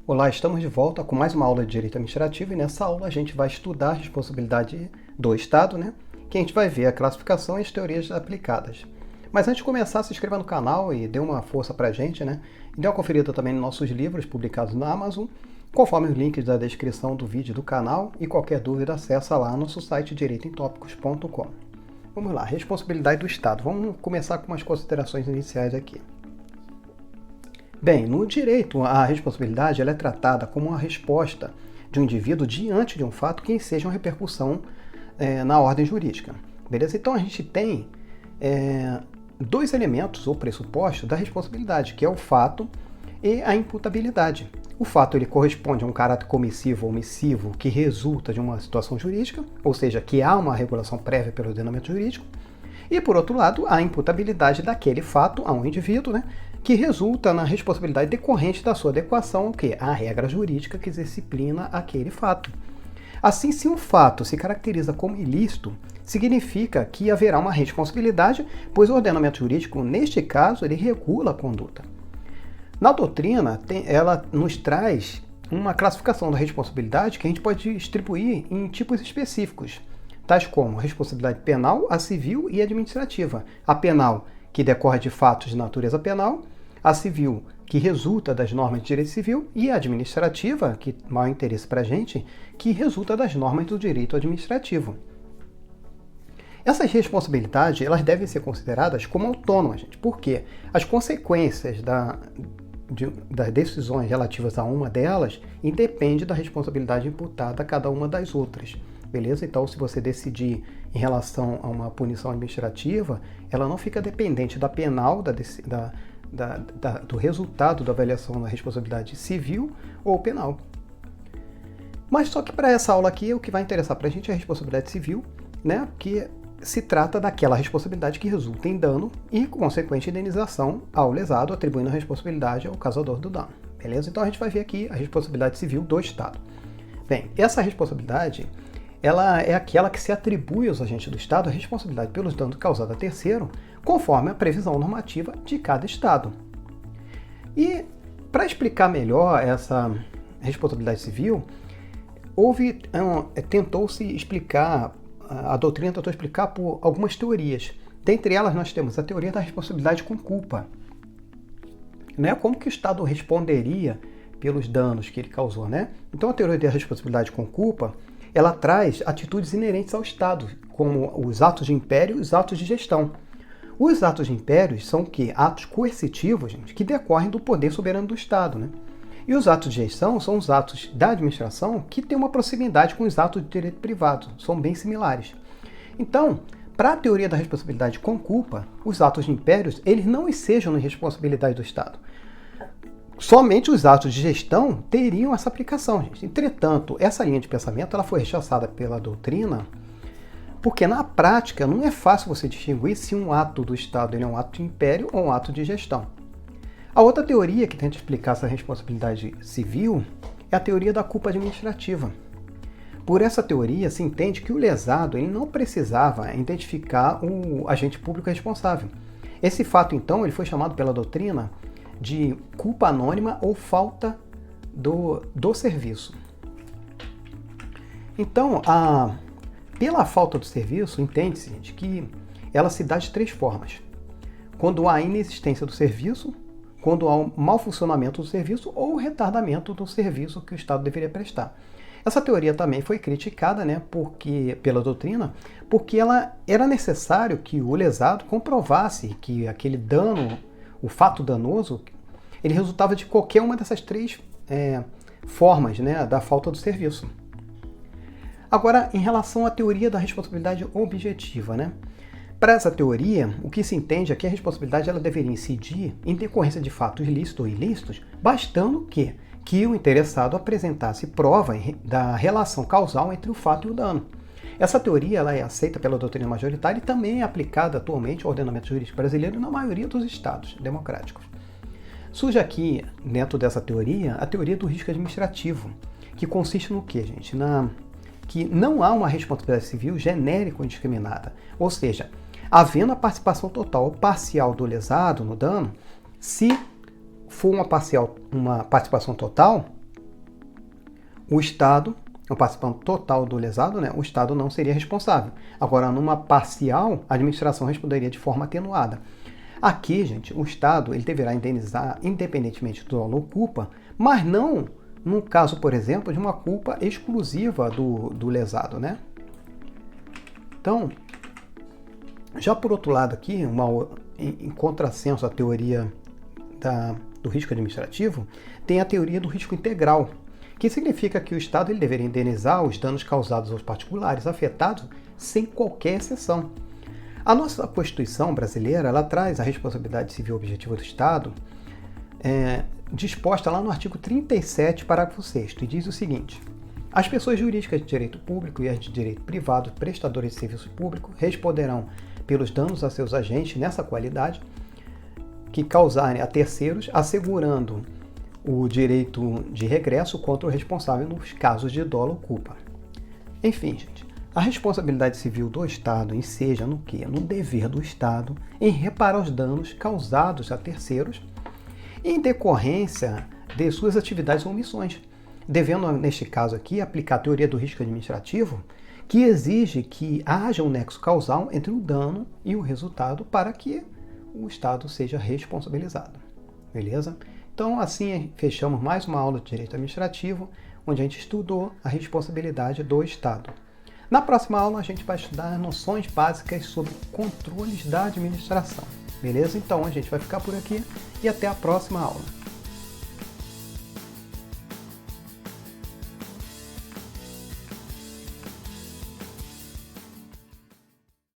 Olá, estamos de volta com mais uma aula de Direito Administrativo e nessa aula a gente vai estudar a responsabilidade do Estado, que a gente vai ver a classificação e as teorias aplicadas. Mas antes de começar, se inscreva no canal e dê uma força pra gente, E dê uma conferida também nos nossos livros publicados na Amazon, conforme os links da descrição do vídeo do canal e qualquer dúvida acessa lá no nosso site direitoemtópicos.com. Vamos lá, responsabilidade do Estado. Vamos começar com umas considerações iniciais aqui. Bem, no direito, a responsabilidade ela é tratada como uma resposta de um indivíduo diante de um fato que enseja uma repercussão na ordem jurídica. Beleza? Então a gente tem dois elementos ou pressupostos da responsabilidade, que é o fato e a imputabilidade. O fato ele corresponde a um caráter comissivo ou omissivo que resulta de uma situação jurídica, ou seja, que há uma regulação prévia pelo ordenamento jurídico. E, por outro lado, a imputabilidade daquele fato a um indivíduo, que resulta na responsabilidade decorrente da sua adequação à regra jurídica que disciplina aquele fato. Assim, se um fato se caracteriza como ilícito, significa que haverá uma responsabilidade, pois o ordenamento jurídico, neste caso, ele regula a conduta. Na doutrina, ela nos traz uma classificação da responsabilidade que a gente pode distribuir em tipos específicos, tais como a responsabilidade penal, a civil e administrativa. A penal, que decorre de fatos de natureza penal, a civil, que resulta das normas de direito civil, e a administrativa, que maior interesse para a gente, que resulta das normas do direito administrativo. Essas responsabilidades elas devem ser consideradas como autônomas, porque as consequências das decisões relativas a uma delas independem da responsabilidade imputada a cada uma das outras. Beleza? Então, se você decidir em relação a uma punição administrativa, ela não fica dependente da penal, do resultado da avaliação da responsabilidade civil ou penal. Mas só que para essa aula aqui, o que vai interessar para a gente é a responsabilidade civil, que se trata daquela responsabilidade que resulta em dano e consequente indenização ao lesado, atribuindo a responsabilidade ao causador do dano. Beleza? Então a gente vai ver aqui a responsabilidade civil do Estado. Bem, essa responsabilidade ela é aquela que se atribui aos agentes do Estado a responsabilidade pelos danos causados a terceiro, conforme a previsão normativa de cada Estado. E, para explicar melhor essa responsabilidade civil, tentou-se explicar, a doutrina tentou explicar por algumas teorias. Dentre elas, nós temos a teoria da responsabilidade com culpa. Como que o Estado responderia pelos danos que ele causou, Então, a teoria da responsabilidade com culpa ela traz atitudes inerentes ao Estado, como os atos de império e os atos de gestão. Os atos de império são o quê? Atos coercitivos, que decorrem do poder soberano do Estado. E os atos de gestão são os atos da administração que têm uma proximidade com os atos de direito privado, são bem similares. Então, para a teoria da responsabilidade com culpa, os atos de impérios eles não ensejam na responsabilidade do Estado. Somente os atos de gestão teriam essa aplicação, gente. Entretanto, essa linha de pensamento ela foi rechaçada pela doutrina, porque na prática não é fácil você distinguir se um ato do Estado ele é um ato de império ou um ato de gestão. A outra teoria que tenta explicar essa responsabilidade civil é a teoria da culpa administrativa. Por essa teoria, se entende que o lesado ele não precisava identificar o agente público responsável. Esse fato, então, ele foi chamado pela doutrina de culpa anônima ou falta do serviço. Então, pela falta do serviço, entende-se, gente, que ela se dá de três formas. Quando há inexistência do serviço, quando há um mau funcionamento do serviço ou retardamento do serviço que o Estado deveria prestar. Essa teoria também foi criticada pela doutrina, porque era necessário que o lesado comprovasse que aquele dano, o fato danoso, ele resultava de qualquer uma dessas três formas da falta do serviço. Agora, em relação à teoria da responsabilidade objetiva, para essa teoria, o que se entende é que a responsabilidade ela deveria incidir em decorrência de fatos lícitos ou ilícitos, bastando que o interessado apresentasse prova da relação causal entre o fato e o dano. Essa teoria ela é aceita pela doutrina majoritária e também é aplicada atualmente ao ordenamento jurídico brasileiro na maioria dos estados democráticos. Surge aqui, dentro dessa teoria, a teoria do risco administrativo, que consiste no quê, gente? Que não há uma responsabilidade civil genérica ou indiscriminada. Ou seja, havendo a participação total ou parcial do lesado no dano, se for uma participação total, o Estado, o participante total do lesado, né, o Estado não seria responsável. Agora, numa parcial, a administração responderia de forma atenuada. Aqui, gente, o Estado ele deverá indenizar independentemente do dolo ou culpa, mas não no caso, por exemplo, de uma culpa exclusiva do lesado, né? Então, já por outro lado aqui, em contrassenso à teoria do risco administrativo, tem a teoria do risco integral, que significa que o Estado ele deveria indenizar os danos causados aos particulares afetados sem qualquer exceção. A nossa Constituição brasileira ela traz a responsabilidade civil objetiva do Estado disposta lá no artigo 37, parágrafo 6º, e diz o seguinte: as pessoas jurídicas de direito público e as de direito privado, prestadores de serviço público, responderão pelos danos a seus agentes nessa qualidade que causarem a terceiros, assegurando o direito de regresso contra o responsável nos casos de dolo ou culpa. Enfim, gente, a responsabilidade civil do Estado enseja no quê? No dever do Estado em reparar os danos causados a terceiros em decorrência de suas atividades ou omissões, devendo, neste caso aqui, aplicar a teoria do risco administrativo, que exige que haja um nexo causal entre o dano e o resultado para que o Estado seja responsabilizado. Beleza? Então, assim, fechamos mais uma aula de Direito Administrativo, onde a gente estudou a responsabilidade do Estado. Na próxima aula, a gente vai estudar noções básicas sobre controles da administração. Beleza? Então, a gente vai ficar por aqui e até a próxima aula.